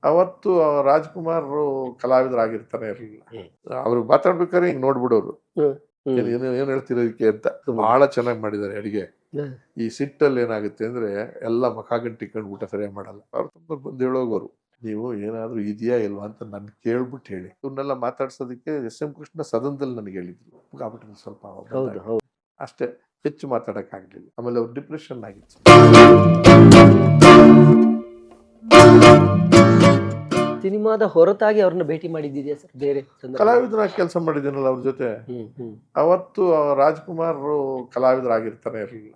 ಅವತ್ತು ರಾಜ್ಕುಮಾರ್ ಕಲಾವಿದರಾಗಿರ್ತಾನೆ ಇರಲಿಲ್ಲ. ಅವ್ರು ಮಾತಾಡ್ಬೇಕಾದ್ರೆ ಹಿಂಗ್ ನೋಡ್ಬಿಡೋರು. ಏನ್ ಹೇಳ್ತಿರೋದಕ್ಕೆ ಅಂತ. ಬಹಳ ಚೆನ್ನಾಗಿ ಮಾಡಿದ್ದಾರೆ ಅಡಿಗೆ. ಈ ಸಿಟ್ಟಲ್ಲಿ ಏನಾಗುತ್ತೆ ಅಂದ್ರೆ ಎಲ್ಲ ಮಖ ಗಂಟಿಕೊಂಡು ಊಟ ಸರಿಯಾಗಿ ಮಾಡಲ್ಲ. ಅವ್ರು ತುಂಬ ಬಂದು ಹೇಳೋಗೋರು, ನೀವು ಏನಾದ್ರೂ ಇದೆಯಾ ಇಲ್ವಾ ಅಂತ ನನ್ ಕೇಳ್ಬಿಟ್ಟು ಹೇಳಿ. ಇವನ್ನೆಲ್ಲ ಮಾತಾಡ್ಸೋದಕ್ಕೆ ಎಸ್ ಎಂ ಕೃಷ್ಣ ಸದನದಲ್ಲಿ ನನಗೆ ಹೇಳಿದ್ರು. ಆಗ್ಬಿಟ್ಟು ಸ್ವಲ್ಪ ಅಷ್ಟೇ, ಹೆಚ್ಚು ಮಾತಾಡಕ್ಕಾಗ್ಲಿಲ್ಲ. ಆಮೇಲೆ ಅವ್ರು ಡಿಪ್ರೆಷನ್ ಆಗಿತ್ತು. ಸಿನಿಮಾದ ಹೊರತಾಗಿ ಅವ್ರನ್ನ ಭೇಟಿ ಮಾಡಿದ್ದಿದೆಯಾ ಸರ್ ಬೇರೆ ಕಲಾವಿದರಾಗಿ ಕೆಲಸ ಮಾಡಿದ್ದೀನಲ್ಲ ಅವ್ರ ಜೊತೆ. ಅವತ್ತು ರಾಜ್ಕುಮಾರ್ ಕಲಾವಿದರಾಗಿರ್ತಾನೆ ಇರಲಿಲ್ಲ.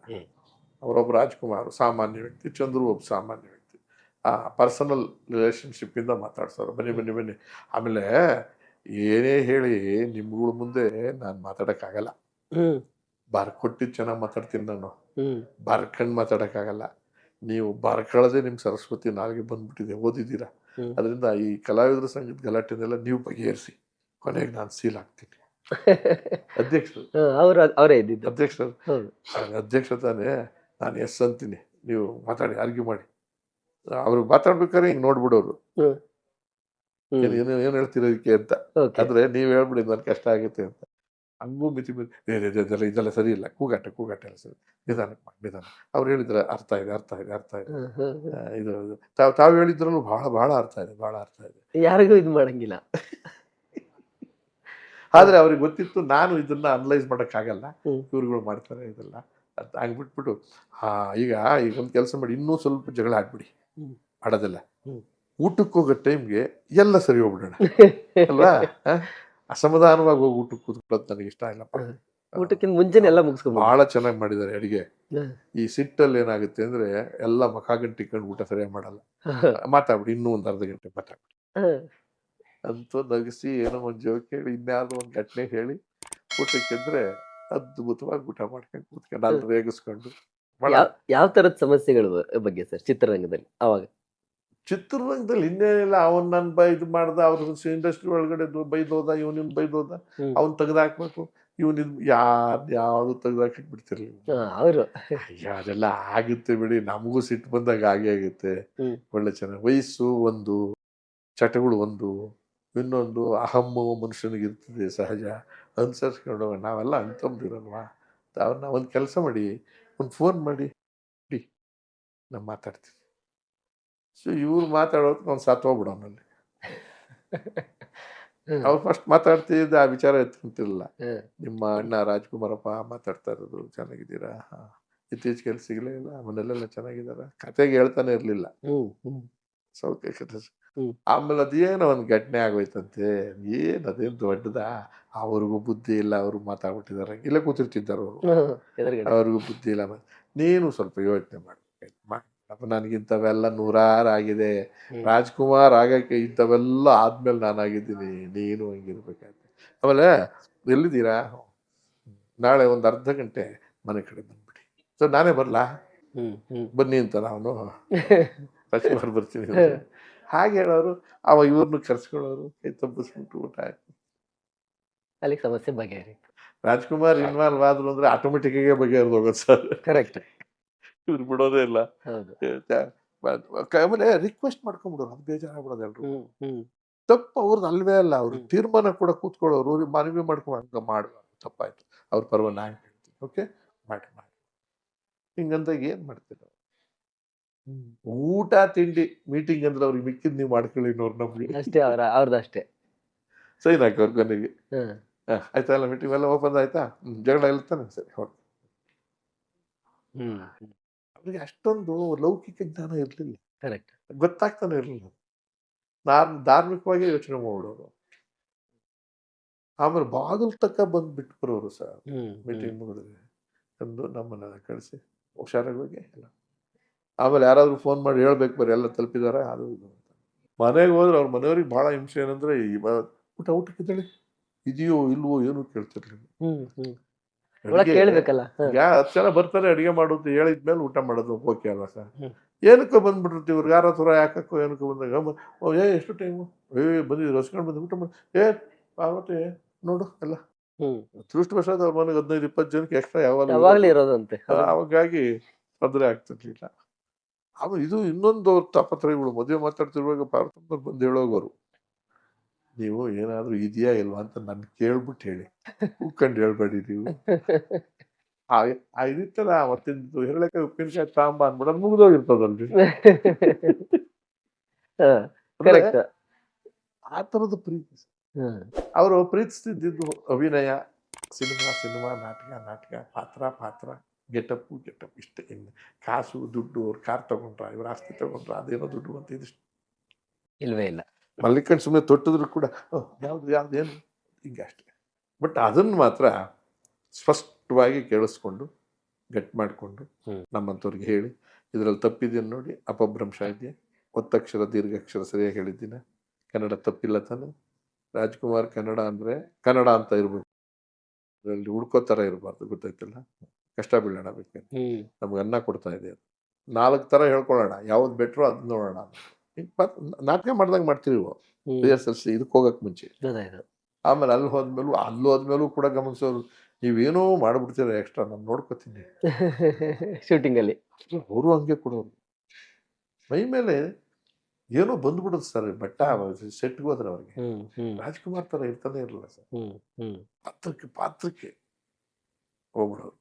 ಅವರೊಬ್ಬ ರಾಜ್ಕುಮಾರ್ ಸಾಮಾನ್ಯ ವ್ಯಕ್ತಿ, ಚಂದ್ರು ಒಬ್ಬ ಸಾಮಾನ್ಯ ವ್ಯಕ್ತಿ. ಆ ಪರ್ಸನಲ್ ರಿಲೇಶನ್ಶಿಪ್ ಇಂದ ಮಾತಾಡ್ಸೋರು, ಬನ್ನಿ ಬನ್ನಿ ಬನ್ನಿ. ಆಮೇಲೆ ಏನೇ ಹೇಳಿ ನಿಮ್ಗಳ ಮುಂದೆ ನಾನು ಮಾತಾಡಕ್ಕಾಗಲ್ಲ. ಬರ್ಕೊಟ್ಟಿದ್ದು ಚೆನ್ನಾಗಿ ಮಾತಾಡ್ತೀನಿ ನಾನು, ಬರ್ಕಂಡು ಮಾತಾಡಕ್ಕಾಗಲ್ಲ. ನೀವು ಬರ್ಕೊಳ್ಳೋದೇ ನಿಮ್ ಸರಸ್ವತಿ ನಾಲ್ಗೆ ಬಂದ್ಬಿಟ್ಟಿದೆ, ಓದಿದ್ದೀರಾ. ಅದರಿಂದ ಈ ಕಲಾವಿದರ ಸಂಘದ ಗಲಾಟೆನೆಲ್ಲ ನೀವು ಬಗೆಹರಿಸಿ, ಕೊನೆಗೆ ನಾನು ಸೀಲ್ ಆಗ್ತೀನಿ. ಅಧ್ಯಕ್ಷರು ಅವರೇ ಇದ್ದಿದ್ದು. ಅಧ್ಯಕ್ಷರು ಅಧ್ಯಕ್ಷ ತಾನೇ, ನಾನು ಎಸ್ ಅಂತೀನಿ, ನೀವು ಮಾತಾಡಿ, ಆರ್ಗ್ಯೂ ಮಾಡಿ. ಅವ್ರು ಮಾತಾಡ್ಬೇಕಾದ್ರೆ ಹಿಂಗ್ ನೋಡ್ಬಿಡೋರು, ಏನ್ ಹೇಳ್ತಿರೋದಕ್ಕೆ ಅಂತ. ಅಂದ್ರೆ ನೀವ್ ಹೇಳ್ಬಿಡಿ ನನ್ ಕಷ್ಟ ಆಗುತ್ತೆ ಅಂತ. ಹಂಗೂ ಮಿತಿ ಇದೆಲ್ಲ ಸರಿ ಇಲ್ಲ, ಕೂಗಾಟ ಎಲ್ಲ ಸರಿ, ನಿಧಾನಕ್ಕೆ ಮಾಡಿ ನಿಧಾನ. ಅವ್ರು ಹೇಳಿದ್ರೆ ಅರ್ಥ ಇದೆ ಇದು ತಾವ್ ಹೇಳಿದ್ರಲ್ಲೂ ಬಹಳ ಅರ್ಥ ಇದೆ, ಬಹಳ ಅರ್ಥ ಇದೆ. ಯಾರಿಗೂ ಇದು ಮಾಡಂಗಿಲ್ಲ. ಆದ್ರೆ ಅವ್ರಿಗೆ ಗೊತ್ತಿತ್ತು ನಾನು ಇದನ್ನ ಅನಲೈಸ್ ಮಾಡಕ್ಕಾಗಲ್ಲ, ಇವ್ರುಗಳು ಮಾಡ್ತಾರೆ ಇದೆಲ್ಲ ಅಂತ. ಹಂಗ್ ಬಿಟ್ಬಿಟ್ಟು ಈಗ ಒಂದ್ ಕೆಲಸ ಮಾಡಿ, ಇನ್ನೂ ಸ್ವಲ್ಪ ಜಗಳ ಆಡ್ಬಿಡಿ, ಆಡೋದೆಲ್ಲ. ಊಟಕ್ಕೆ ಹೋಗೋ ಟೈಮ್ಗೆ ಎಲ್ಲ ಸರಿ ಹೋಗ್ಬಿಡೋಣ ಅಲ್ವಾ. ಅಸಮಾಧಾನವಾಗಿ ಹೋಗಿ ಊಟಕ್ಕೆ ಕೂತ್ಕೊಳ್ಳೋದು ನನಗೆ ಇಷ್ಟ ಇಲ್ಲಪ್ಪ. ಊಟಕ್ಕಿಂತ ಮುಂಚೆನೆ ಎಲ್ಲ ಮುಗಿಸ್ಕೊಂಡು ಬಹಳ ಚೆನ್ನಾಗಿ ಮಾಡಿದ್ದಾರೆ ಅಡಿಗೆ. ಈ ಸಿಟ್ಟಲ್ಲಿ ಏನಾಗುತ್ತೆ ಅಂದ್ರೆ ಎಲ್ಲ ಮಖ ಗಂಟಿಕೊಂಡು ಊಟ ಸರಿಯಾಗಿ ಮಾಡಲ್ಲ. ಮಾತಾಡ್ಬಿಡಿ, ಇನ್ನೂ ಒಂದ್ ಅರ್ಧ ಗಂಟೆ ಮಾತಾಡ್ಬಿಡಿ ಅಂತ ನಗಿಸಿ ಏನೋ ಒಂದ್ ಜೋಕ್ ಹೇಳಿ, ಇನ್ಯಾವುದೋ ಒಂದ್ ಘಟನೆ ಹೇಳಿ ಊಟಕ್ಕೆಂದ್ರೆ ಅದ್ಭುತವಾಗಿ ಊಟ ಮಾಡ್ಕೊಂಡು ಕೂತ್ಕೊಂಡು ಅಲ್ಲಿ ರೇಗಿಸ್ಕೊಂಡು. ಯಾವ ತರದ ಸಮಸ್ಯೆಗಳ ಬಗ್ಗೆ ಸರ್ ಚಿತ್ರರಂಗದಲ್ಲಿ ಅವಾಗ? ಚಿತ್ರರಂಗದಲ್ಲಿ ಇನ್ನೇನಿಲ್ಲ, ಅವನ್ ನನ್ ಇದು ಮಾಡ್ದ, ಅವ್ರ ಇಂಡಸ್ಟ್ರಿ ಒಳಗಡೆ ಬೈದೋದ, ಇವನಿನ್ ಬೈದೋದ, ಅವ್ನ್ ತೆಗ್ದಾಕ್ಬೇಕು, ಇವನ್ ಯಾವ್ದು ತೆಗ್ದಾಕಕ್ ಬಿಡ್ತಿರ್ಲಿಲ್ಲ ಅವರು. ಅದೆಲ್ಲ ಆಗುತ್ತೆ ಬಿಡಿ, ನಮಗೂ ಸಿಟ್ಟು ಬಂದಾಗ ಹಾಗೆ ಆಗುತ್ತೆ. ಒಳ್ಳೆ ಚೆನ್ನಾಗಿ ವಯಸ್ಸು ಒಂದು, ಚಟಗಳು ಒಂದು, ಇನ್ನೊಂದು ಅಹಮ್ಮು ಮನುಷ್ಯನಿಗೆ ಇರ್ತದೆ ಸಹಜ, ಅನುಸರಿಸ್ಕೊಂಡು ನಾವೆಲ್ಲ ಅನ್ಕೊಂಬಿರಲ್ವಾ. ಅವ್ರನ್ನ ಒಂದ್ ಕೆಲಸ ಮಾಡಿ, ಒಂದು ಫೋನ್ ಮಾಡಿ ನಾನು ಮಾತಾಡ್ತೀನಿ. ಸೊ ಇವ್ರು ಮಾತಾಡೋದು ನಾನು ಸತ್ತೋಗ್ಬಿಡೋನಲ್ಲಿ. ಅವ್ರು ಫಸ್ಟ್ ಮಾತಾಡ್ತಿದ್ದ ಆ ವಿಚಾರ ಎತ್ಕೊಂತಿರ್ಲಿಲ್ಲ. ನಿಮ್ಮ ಅಣ್ಣ ರಾಜ್ಕುಮಾರಪ್ಪ ಮಾತಾಡ್ತಾ ಇರೋದು, ಚೆನ್ನಾಗಿದ್ದೀರಾ, ಇತ್ತೀಚೆಗೆ ಸಿಗ್ಲೇ ಇಲ್ಲ, ಮನೆಯಲ್ಲೆಲ್ಲ ಚೆನ್ನಾಗಿದಾರ, ಕತೆಗೆ ಹೇಳ್ತಾನೆ ಇರ್ಲಿಲ್ಲ. ಸೌತೆ ಕತೆ. ಆಮೇಲೆ ಅದೇನೋ ಒಂದ್ ಘಟನೆ ಆಗೋಯ್ತಂತೆ. ಏನ್ ಅದೇನ್ ದೊಡ್ಡದ, ಅವ್ರಿಗೂ ಬುದ್ಧಿ ಇಲ್ಲ, ಅವ್ರು ಮಾತಾಡ್ಬಿಟ್ಟಿದಾರೆ, ಇಲ್ಲೇ ಕೂತಿರ್ತಿದ್ದಾರ ಅವರು, ಅವ್ರಿಗೂ ಬುದ್ಧಿ ಇಲ್ಲ. ನೀನು ಸ್ವಲ್ಪ ಯೋಚನೆ ಮಾಡ್ಬೇಕು, ನನಗಿಂತವೆಲ್ಲ ನೂರಾರು ಆಗಿದೆ, ರಾಜ್ಕುಮಾರ್ ಆಗಕ್ಕೆ ಇಂಥವೆಲ್ಲ ಆದ್ಮೇಲೆ ನಾನಾಗಿದ್ದೀನಿ, ನೀನು ಹಂಗಿರ್ಬೇಕಾಯ್ತು. ಆಮೇಲೆ ಎಲ್ಲಿದ್ದೀರಾ, ನಾಳೆ ಒಂದ್ ಅರ್ಧ ಗಂಟೆ ಮನೆ ಕಡೆ ಬಂದ್ಬಿಡಿ. ಸೊ ನಾನೇ ಬರ್ಲಾ, ಬನ್ನಿ ಅಂತ ನಾನು ರಾಜ್ಕುಮಾರ್ ಬರ್ತೀನಿ ಹಾಗೆ ಹೇಳೋರು. ಅವ ಇವ್ರನ್ನು ಕರ್ಸ್ಕೊಳ್ಳೋರು, ಕೈ ತಬ್ಬಿಸ್ಬಿಟ್ಟು ಊಟ ಆಯ್ತು, ಅಲ್ಲಿ ಸಮಸ್ಯೆ ಬಗೆಹರಿತು. ರಾಜ್ಕುಮಾರ್ ಇನ್ವಾಲ್ವ್ ಆದ್ರು ಅಂದ್ರೆ ಆಟೋಮೆಟಿಕ್ ಆಗಿ ಬಗೆಹರಿದು ಹೋಗೋದು ಸರ್. ಕರೆಕ್ಟ್. ಇವ್ರು ಬಿಡೋದೇ ಇಲ್ಲ. ಆಮೇಲೆ ರಿಕ್ವೆಸ್ಟ್ ಮಾಡ್ಕೊಂಡ್ಬಿಡೋರು, ಅದು ಬೇಜಾರಾಗ್ಬಿಡೋದು ಎಲ್ರು. ತಪ್ಪು ಅವ್ರದ್ದು ಅಲ್ವೇ ಅಲ್ಲ, ಅವ್ರು ತೀರ್ಮಾನ ಕೂಡ ಕೂತ್ಕೊಳ್ಳೋರು, ಮನವಿ ಮಾಡ್ಕೊಂಡು ಹಂಗ ಮಾಡುವ ತಪ್ಪಾಯ್ತು, ಅವ್ರ ಪರ್ವ ನಾನು ಹೇಳ್ತೀನಿ, ಓಕೆ ಮಾಡಿ ಹಿಂಗಂದಾಗ ಏನ್ ಮಾಡ್ತೀರ. ಊಟ ತಿಂಡಿ ಮೀಟಿಂಗ್ ಅಂದ್ರೆ ಅವ್ರಿಗೆ ಮಿಕ್ಕಿದ್ ನೀವು ಮಾಡ್ಕೊಳ್ಳಿ, ಇನ್ನೋರು ನಮ್ಗೆ ಅಷ್ಟೇ, ಅವ್ರದಷ್ಟೇ ಸೈನ್ ಹಾಕಿ ಅವ್ರ ಕೊನೆಗೆ. ಆಯ್ತಾ ಎಲ್ಲ ಮೀಟಿಂಗ್ ಎಲ್ಲ ಓಪನ್ ಆಯ್ತಾ, ಜಗಳ ಇಲ್ತಾನೆ, ಸರಿ ಹೋಗಿ. ಅವ್ರಿಗೆ ಅಷ್ಟೊಂದು ಲೌಕಿಕ ಜ್ಞಾನ ಇರ್ಲಿಲ್ಲ, ಕರೆಕ್ಟ್, ಗೊತ್ತಾಗ್ತಾನೆ ಇರ್ಲಿಲ್ಲ. ಧಾರ್ಮಿಕವಾಗಿ ಯೋಚನೆ ಮಾಡೋರು. ಆಮೇಲೆ ಬಾಗಿಲ್ ತಕ್ಕ ಬಂದ್ಬಿಟ್ಟು ಬರೋರು ಸರ್, ಮೀಟಿಂಗ್ ಮುಗಿದ್ರೆ ತಂದು ನಮ್ಮನ್ನೆಲ್ಲ ಕಳಿಸಿ ಹುಷಾರಾಗಿ ಹೋಗಿ ಎಲ್ಲ. ಆಮೇಲೆ ಯಾರಾದ್ರೂ ಫೋನ್ ಮಾಡಿ ಹೇಳ್ಬೇಕು, ಬರೀ ಎಲ್ಲ ತಲುಪಿದಾರ ಅದು ಇದು ಅಂತ. ಮನೆಗೆ ಹೋದ್ರೆ ಅವ್ರ ಮನೆಯವ್ರಿಗೆ ಬಹಳ ಹಿಂಸೆ ಏನಂದ್ರೆ, ಊಟಕ್ಕಿದ್ದಳಿ ಇದೆಯೋ ಇಲ್ವೋ ಏನು ಕೇಳ್ತಿರ್ಲಿಲ್ಲ. 10 ಜನ ಬರ್ತಾರೆ ಅಡಿಗೆ ಮಾಡೋದು ಹೇಳಿದ್ಮೇಲೆ ಊಟ ಮಾಡೋದು ಓಕೆ ಅಲ್ವಾ ಸರ್. ಏನಕ್ಕೋ ಬಂದ್ಬಿಟ್ಟಿರ್ತೀವಿ, ಇವ್ರಿಗೆ ಯಾರ ಹತ್ರ ಯಾಕೋ ಏನಕ್ಕೋ ಬಂದಾಗ ಎಷ್ಟು ಟೈಮು ಬಂದಿದ್ರು ಹೊಸ್ಕೊಂಡು ಬಂದು ಊಟ ಮಾಡಿ ಆವತ್ತೆ ನೋಡು ಎಲ್ಲ ಅದೃಷ್ಟವಶಾತ್ ಅವ್ರ ಮನೆಗೆ 15-20 ಜನಕ್ಕೆ ಎಕ್ಸ್ಟ್ರಾ ಯಾವಾಗಲೂ ಇರೋದಂತೆ. ಅವಾಗಾಗಿ ತೊಂದರೆ ಆಗ್ತಿರ್ಲಿಲ್ಲ. ಅದು ಇದು ಇನ್ನೊಂದು ಅವ್ರ ತಾಪತ್ರಯಗಳು. ಮದುವೆ ಮಾತಾಡ್ತಿರುವಾಗ ಪಾರ್ವತಮ್ಮವ್ರು ಬಂದು ಹೇಳೋಗೋರು, ನೀವು ಏನಾದ್ರೂ ಇದೆಯಾ ಇಲ್ವಾ ಅಂತ ನನ್ ಕೇಳ್ಬಿಟ್ಟು ಹೇಳಿ, ಕೂತ್ಕೊಂಡು ಹೇಳ್ಬೇಡಿ ನೀವು. ಇದಿತ್ತಲ್ಲ ಅವತ್ತಿಂದು ಹೆರಳೆಕಾಯಿ ಉಪ್ಪಿನಕಾಯಿ ತಾಂಬ ಅಂದ್ಬಿಡೋದು ಮುಗಿದೋಗಿರ್ತದಲ್ರಿ. ಕರೆಕ್ಟ್. ಆ ತರದ ಪ್ರೀತಿ. ಅವರು ಪ್ರೀತಿಸ್ತಿದ್ದು ಅಭಿನಯ, ಸಿನಿಮಾ, ನಾಟಕ, ಪಾತ್ರ, ಗೆಟಪ್ ಇಷ್ಟೇ. ಇನ್ನು ಕಾಸು ದುಡ್ಡು, ಅವ್ರು ಕಾರ್ ತಗೊಂಡ್ರ, ಇವ್ರ ಆಸ್ತಿ ತಗೊಂಡ್ರ, ಅದೇನೋ ದುಡ್ಡು ಅಂತ ಇದಿಷ್ಟು ಇಲ್ವೇ ಇಲ್ಲ. ಮಲ್ಲಿಕಂಡ್ ಸುಮ್ಮನೆ ತೊಟ್ಟಿದ್ರು ಕೂಡ ಯಾವ್ದೇನು ಹಿಂಗಷ್ಟೇ. ಬಟ್ ಅದನ್ನು ಮಾತ್ರ ಸ್ಪಷ್ಟವಾಗಿ ಕೇಳಿಸ್ಕೊಂಡು ಗಟ್ ಮಾಡಿಕೊಂಡು ನಮ್ಮಂಥವ್ರಿಗೆ ಹೇಳಿ, ಇದರಲ್ಲಿ ತಪ್ಪಿದೆಯನ್ನು ನೋಡಿ, ಅಪಭ್ರಂಶ ಇದೆಯಾ, ಒತ್ತಕ್ಷರ ದೀರ್ಘಾಕ್ಷರ ಸರಿಯಾಗಿ ಹೇಳಿದ್ದೀನ, ಕನ್ನಡ ತಪ್ಪಿಲ್ಲ ತಾನೆ, ರಾಜ್ಕುಮಾರ್ ಕನ್ನಡ ಅಂದರೆ ಕನ್ನಡ ಅಂತ ಇರ್ಬೇಕು, ಅದರಲ್ಲಿ ಹುಡ್ಕೋ ಥರ ಇರಬಾರ್ದು. ಗೊತ್ತಾಯ್ತಿಲ್ಲ, ಕಷ್ಟ ಬೀಳೋಣ ಬೇಕಾದ್ರೆ, ನಮ್ಗೆ ಅನ್ನ ಕೊಡ್ತಾ ಇದೆ ಅದು. 4 ಥರ ಹೇಳ್ಕೊಳ್ಳೋಣ, ಯಾವ್ದು ಬೆಟ್ರೋ ಅದನ್ನ ನೋಡೋಣ. ನಾಟಕ ಮಾಡ್ದಂಗೆ ಮಾಡ್ತೀವಿ ರಿಹರ್ಸಲ್ಸ್ ಇದಕ್ಕೆ ಹೋಗಕ್ಕೆ ಮುಂಚೆ. ಆಮೇಲೆ ಅಲ್ಲಿ ಹೋದ್ಮೇಲೂ ಕೂಡ ಗಮನಿಸೋರು, ನೀವೇನೋ ಮಾಡ್ಬಿಡ್ತೀರ ಎಕ್ಸ್ಟ್ರಾ, ನಾನು ನೋಡ್ಕೋತೀನಿ ಶೂಟಿಂಗ್ ಅಲ್ಲಿ. ಅವರು ಹಂಗೆ ಕೊಡೋರು, ಮೈ ಮೇಲೆ ಏನೋ ಬಂದ್ಬಿಡುತ್ತೆ ಸರ್ ಬಟ್ಟ ಸೆಟ್ಗೆ ಹೋದ್ರೆ ಅವ್ರಿಗೆ. ರಾಜ್ಕುಮಾರ್ ತರ ಇರ್ತಾನೆ ಇರಲಿಲ್ಲ ಸರ್, ಪಾತ್ರಕ್ಕೆ ಹೋಗ್ಬಿಡೋರು.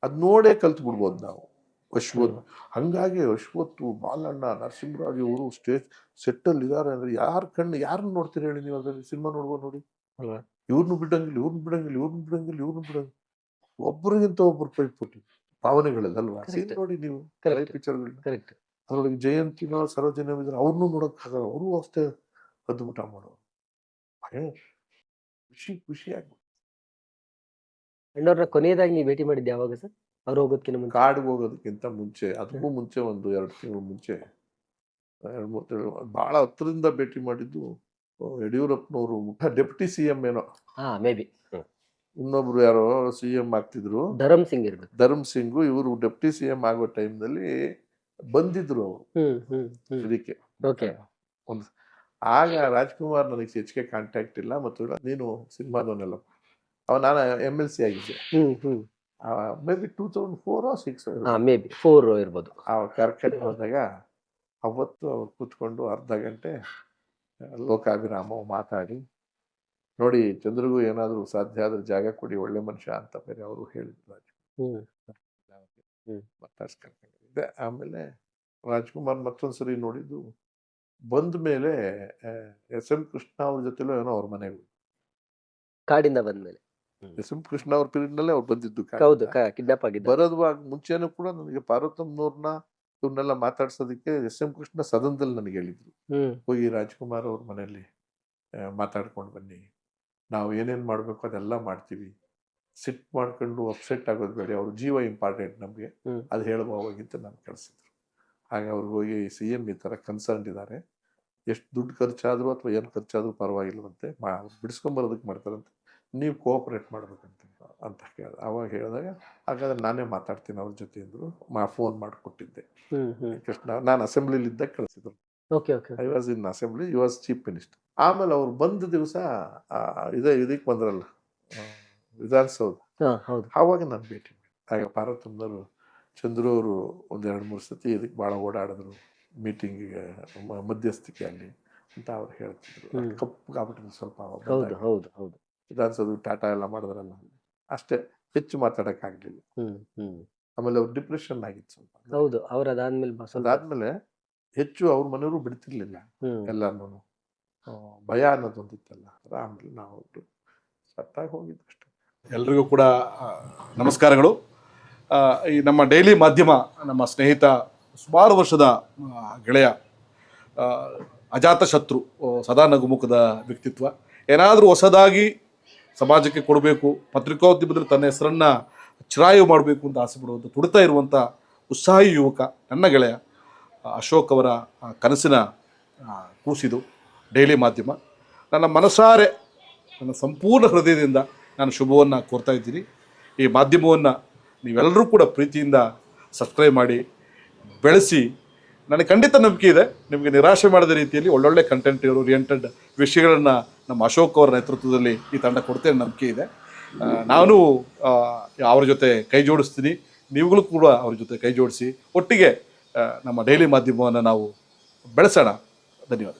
ಅದ್ ನೋಡೇ ಕಲ್ತು ಬಿಡ್ಬೋದು ನಾವು. ಅಶ್ವಥ್ ಹಂಗಾಗಿ ಅಶ್ವತ್ತು, ಬಾಲಣ್ಣ, ನರಸಿಂಹರಾಜ್ ಇವರು ಸ್ಟೇಜ್ ಸೆಟ್ಟಲ್ಲಿ ಇದಾರೆ ಅಂದ್ರೆ ಯಾರನ್ನ ನೋಡ್ತೀರಿ ಹೇಳಿ ನೀವು? ಅದ್ರಲ್ಲಿ ಸಿನಿಮಾ ನೋಡ್ಬೋದು ನೋಡಿ, ಇವ್ರನ್ನು ಬಿಡಂಗಿಲ್ಲ. ಒಬ್ಬರಿಗಿಂತ ಒಬ್ಬರು ಪೈಪೋಟಿ ಭಾವನೆಗಳಲ್ಲಲ್ವಾ? ಸೀನ್ ನೋಡಿ ನೀವು ಪಿಕ್ಚರ್ಗಳನ್ನ, ಅದ್ರೊಳಗೆ ಜಯಂತಿನೋ ಸರೋಜಿನೋ ಇದ್ರೆ ಅವ್ರನ್ನೂ ನೋಡೋಕ್ಕಾಗಲ್ಲ, ಅವರು ಅಷ್ಟೇ ಅದ್ಭುತ ಮಾಡೋರು. ಖುಷಿ ಆಗ್ಬಿಟ್ಟು. ಅಣ್ಣವ್ರನ್ನ ಕೊನೆಯದಾಗಿ ನೀವು ಭೇಟಿ ಮಾಡಿದ್ದು ಯಾವಾಗ ಸರ್? ಅವ್ರು ಹೋಗೋದಕ್ಕಿಂತ ಮುಂಚೆ? ಕಾಡಿಗೆ ಹೋಗೋದಕ್ಕಿಂತ ಮುಂಚೆ, ಅದಕ್ಕೂ ಮುಂಚೆ ಒಂದು 2 ತಿಂಗಳು ಮುಂಚೆ, 2-3 ತಿಂಗಳು ಬಹಳ ಹತ್ರದಿಂದ ಭೇಟಿ ಮಾಡಿದ್ದು ಯಡಿಯೂರಪ್ಪನವರು. ಡೆಪ್ಟಿ CM ಏನೋ, ಮೇ ಬಿ ಇನ್ನೊಬ್ರು ಯಾರೋ CM ಆಗ್ತಿದ್ರು, ಧರಮ್ ಸಿಂಗ್ ಇರ್ಬೇಕು. ಧರ್ಮ್ ಸಿಂಗ್. ಇವರು ಡೆಪ್ಟಿ CM ಆಗೋ ಟೈಮ್ನಲ್ಲಿ ಬಂದಿದ್ರು ಅವರು ಇದಕ್ಕೆ. ಒಂದು ಆಗ ರಾಜ್ಕುಮಾರ್ ನನಗೆ ಹೆಚ್ಚಿಗೆ ಕಾಂಟ್ಯಾಕ್ಟ್ ಇಲ್ಲ, ಮತ್ತು ನೀನು ಸಿನಿಮಾದವನ್ನೆಲ್ಲ, ನಾನು MLC ಆಗಿದ್ದೆ. May be 2004 or 2006 may be 4 ಇರ್ಬೋದು. ಕರ್ಕೊಂಡು ಹೋದಾಗ ಅವತ್ತು ಅವ್ರು ಕೂತ್ಕೊಂಡು ಅರ್ಧ ಗಂಟೆ ಲೋಕಾಭಿರಾಮ ಮಾತಾಡಿ, ನೋಡಿ ಚಂದ್ರಿಗೂ ಏನಾದರೂ ಸಾಧ್ಯ ಆದ್ರೆ ಜಾಗ ಕೊಡಿ, ಒಳ್ಳೆ ಮನುಷ್ಯ ಅಂತ ಬೇರೆ ಅವರು ಹೇಳಿದ್ರು. ಮಾತಾಡ್ಸ್ಕೊಂಡಿದ್ದೆ. ಆಮೇಲೆ ರಾಜ್ಕುಮಾರ್ ಮತ್ತೊಂದ್ಸರಿ ನೋಡಿದ್ದು ಬಂದ ಮೇಲೆ SM ಕೃಷ್ಣ ಅವ್ರ ಜೊತೆಲೂ ಏನೋ ಅವ್ರ ಮನೆಗೆ, ಕಾಡಿಂದ ಬಂದ್ಮೇಲೆ SM ಕೃಷ್ಣ ಅವ್ರ ಪೀರಿಯಡ್ ನಲ್ಲೇ ಅವ್ರು ಬಂದಿದ್ದು. ಕಿಡ್ನಾಪ್ ಆಗಿದ್ದು. ಬರೋದುವಾಗ ಮುಂಚೆನೂ ಕೂಡ ನನಗೆ ಪಾರ್ವತಮ್ಮನವ್ರನ್ನ ಇವ್ರನ್ನೆಲ್ಲ ಮಾತಾಡ್ಸೋದಕ್ಕೆ SM ಕೃಷ್ಣ ಸದನದಲ್ಲಿ ನನಗೆ ಹೇಳಿದ್ರು, ಹೋಗಿ ರಾಜ್ಕುಮಾರ್ ಅವ್ರ ಮನೆಯಲ್ಲಿ ಮಾತಾಡ್ಕೊಂಡು ಬನ್ನಿ, ನಾವು ಏನೇನ್ ಮಾಡ್ಬೇಕು ಅದೆಲ್ಲ ಮಾಡ್ತೀವಿ, ಸಿಟ್ ಮಾಡ್ಕೊಂಡು ಅಪ್ಸೆಟ್ ಆಗೋದು ಬೇಡ, ಅವ್ರ ಜೀವ ಇಂಪಾರ್ಟೆಂಟ್ ನಮ್ಗೆ, ಅದು ಹೇಳುವಾಗಿಂತ ನಾನು ಕಳಿಸಿದ್ರು. ಹಾಗೆ ಅವ್ರಿಗೆ ಹೋಗಿ CM ಈ ತರ ಕನ್ಸರ್ನ್ ಇದ್ದಾರೆ, ಎಷ್ಟು ದುಡ್ಡು ಖರ್ಚಾದ್ರು ಅಥವಾ ಏನು ಖರ್ಚಾದ್ರೂ ಪರವಾಗಿಲ್ವಂತೆ, ಬಿಡಿಸ್ಕೊಂಬರೋದಕ್ಕೆ ಮಾಡ್ತಾರಂತೆ, ನೀವು ಕೋಆಪರೇಟ್ ಮಾಡ್ಬೇಕಂತ ಅಂತ ಕೇಳಿದೆ. ಅವಾಗ ಹೇಳಿದಾಗ ಹಾಗಾದ್ರೆ ನಾನೇ ಮಾತಾಡ್ತೀನಿ ಅವ್ರ ಜೊತೆ ಅಂದ್ರು. ಫೋನ್ ಮಾಡಿಕೊಟ್ಟಿದ್ದೆ ಕೃಷ್ಣ. ನಾನು ಅಸೆಂಬ್ಲಿಲಿ ಇದ್ದಾಗ ಕಳಿಸಿದ್ರು. I was in assembly, you was chief minister. ಆಮೇಲೆ ಅವ್ರು ಬಂದ ದಿವಸ ಇದಕ್ಕೆ ಬಂದ್ರಲ್ಲ ವಿಧಾನಸೌಧ, ಆವಾಗ ನಾನು ಭೇಟಿ ಮಾಡಿ. ಆಗ ಪಾರ್ವತಮ್ಮನವರು ಚಂದ್ರು ಅವರು 1-2-3 ಸತಿ ಇದಕ್ಕೆ ಭಾಳ ಓಡಾಡಿದ್ರು, ಮೀಟಿಂಗಿಗೆ, ಮಧ್ಯಸ್ಥಿಕೆ ಅಲ್ಲಿ ಅಂತ ಅವ್ರು ಹೇಳ್ತಿದ್ರು. ಕಪ್ಪಗಾಗ್ಬಿಟ್ಟಿದ್ರು ಸ್ವಲ್ಪ. ವಿಧಾನಸೌಧ ಟಾಟಾ ಎಲ್ಲ ಮಾಡಿದ್ರಲ್ಲ, ಅಷ್ಟೇ, ಹೆಚ್ಚು ಮಾತಾಡಕ್ಕಾಗ್ಲಿಲ್ಲ. ಆಮೇಲೆ ಅವ್ರು ಡಿಪ್ರೆಷನ್ ಆಗಿತ್ತು ಸ್ವಲ್ಪ. ಅದಾದ್ಮೇಲೆ ಹೆಚ್ಚು ಅವ್ರ ಮನೆಯವರು ಬಿಡ್ತಿರ್ಲಿಲ್ಲ ಎಲ್ಲಾನು, ಭಯ ಅನ್ನೋದೊಂದಿತ್ತಲ್ಲ. ಆಮೇಲೆ ನಾವು ಸತ್ತಾಗಿ ಹೋಗಿದ್ದು ಅಷ್ಟೇ. ಎಲ್ರಿಗೂ ಕೂಡ ನಮಸ್ಕಾರಗಳು. ಈ ನಮ್ಮ ಡೈಲಿ ಮಾಧ್ಯಮ, ನಮ್ಮ ಸ್ನೇಹಿತ, ಸುಮಾರು ವರ್ಷದ ಗೆಳೆಯ, ಅಜಾತ ಶತ್ರು, ಸದಾ ನಗುಮುಖದ ವ್ಯಕ್ತಿತ್ವ, ಏನಾದರೂ ಹೊಸದಾಗಿ ಸಮಾಜಕ್ಕೆ ಕೊಡಬೇಕು, ಪತ್ರಿಕೋದ್ಯಮದಲ್ಲಿ ತನ್ನ ಹೆಸರನ್ನು ಚಿರಾಯು ಮಾಡಬೇಕು ಅಂತ ಆಸೆ ಪಡುವಂಥ, ತುಡಿತಾ ಇರುವಂಥ ಉತ್ಸಾಹಿ ಯುವಕ ನನ್ನ ಗೆಳೆಯ ಅಶೋಕ್ ಅವರ ಕನಸಿನ ಕೂಸಿದು ಡೈಲಿ ಮಾಧ್ಯಮ. ನನ್ನ ಮನಸಾರೆ, ನನ್ನ ಸಂಪೂರ್ಣ ಹೃದಯದಿಂದ ನಾನು ಶುಭವನ್ನು ಕೋರ್ತಾ ಇದ್ದೀನಿ. ಈ ಮಾಧ್ಯಮವನ್ನು ನೀವೆಲ್ಲರೂ ಕೂಡ ಪ್ರೀತಿಯಿಂದ ಸಬ್ಸ್ಕ್ರೈಬ್ ಮಾಡಿ ಬೆಳೆಸಿ. ನನಗೆ ಖಂಡಿತ ನಂಬಿಕೆ ಇದೆ, ನಿಮಗೆ ನಿರಾಶೆ ಮಾಡದ ರೀತಿಯಲ್ಲಿ ಒಳ್ಳೊಳ್ಳೆ ಕಂಟೆಂಟ್ ಓರಿಯೆಂಟೆಡ್ ವಿಷಯಗಳನ್ನು ನಮ್ಮ ಅಶೋಕ್ ಅವರ ನೇತೃತ್ವದಲ್ಲಿ ಈ ತಂಡ ಕೊಡ್ತೇನೆ ನಂಬಿಕೆ ಇದೆ. ನಾನು ಅವ್ರ ಜೊತೆ ಕೈ ಜೋಡಿಸ್ತೀನಿ. ನೀವುಗಳು ಕೂಡ ಅವ್ರ ಜೊತೆ ಕೈ ಜೋಡಿಸಿ ಒಟ್ಟಿಗೆ ನಮ್ಮ ಡೈಲಿ ಮಾಧ್ಯಮವನ್ನು ನಾವು ಬೆಳೆಸೋಣ. ಧನ್ಯವಾದ.